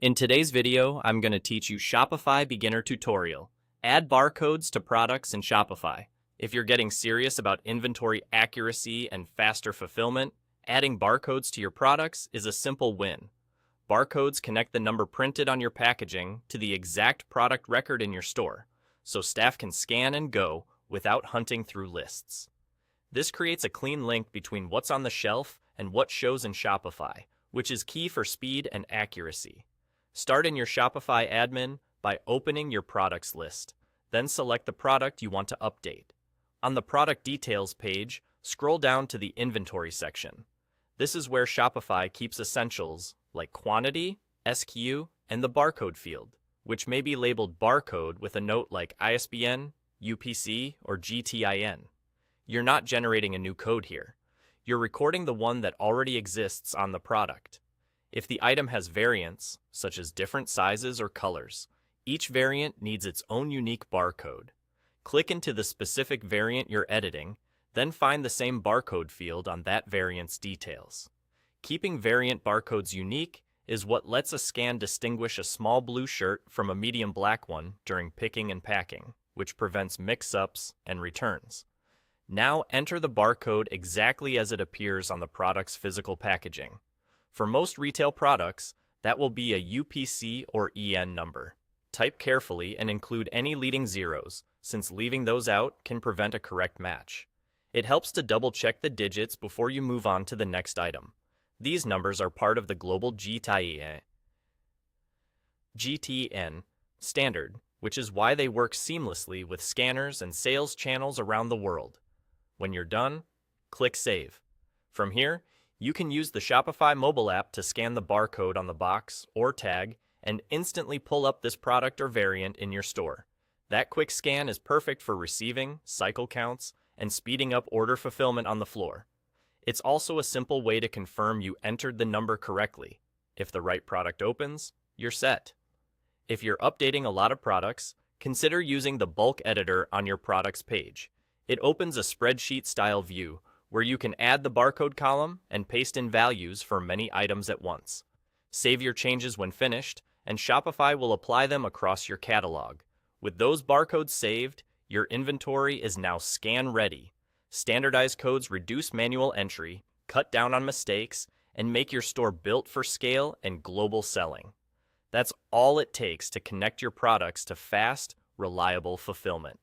In today's video, I'm going to teach you Shopify Beginner Tutorial. Add barcodes to products in Shopify. If you're getting serious about inventory accuracy and faster fulfillment, adding barcodes to your products is a simple win. Barcodes connect the number printed on your packaging to the exact product record in your store, so staff can scan and go without hunting through lists. This creates a clean link between what's on the shelf and what shows in Shopify, which is key for speed and accuracy. Start in your Shopify admin by opening your products list. Then select the product you want to update. On the product details page, scroll down to the inventory section. This is where Shopify keeps essentials like quantity, SKU, and the barcode field, which may be labeled barcode with a note like ISBN, UPC, or GTIN. You're not generating a new code here. You're recording the one that already exists on the product. If the item has variants, such as different sizes or colors, each variant needs its own unique barcode. Click into the specific variant you're editing, then find the same barcode field on that variant's details. Keeping variant barcodes unique is what lets a scan distinguish a small blue shirt from a medium black one during picking and packing, which prevents mix-ups and returns. Now enter the barcode exactly as it appears on the product's physical packaging. For most retail products, that will be a UPC or EN number. Type carefully and include any leading zeros, since leaving those out can prevent a correct match. It helps to double-check the digits before you move on to the next item. These numbers are part of the global GTIN standard, which is why they work seamlessly with scanners and sales channels around the world. When you're done, click Save. From here, you can use the Shopify mobile app to scan the barcode on the box or tag and instantly pull up this product or variant in your store. That quick scan is perfect for receiving, cycle counts, and speeding up order fulfillment on the floor. It's also a simple way to confirm you entered the number correctly. If the right product opens, you're set. If you're updating a lot of products, consider using the bulk editor on your products page. It opens a spreadsheet-style view where you can add the barcode column and paste in values for many items at once. Save your changes when finished, and Shopify will apply them across your catalog. With those barcodes saved, your inventory is now scan-ready. Standardized codes reduce manual entry, cut down on mistakes, and make your store built for scale and global selling. That's all it takes to connect your products to fast, reliable fulfillment.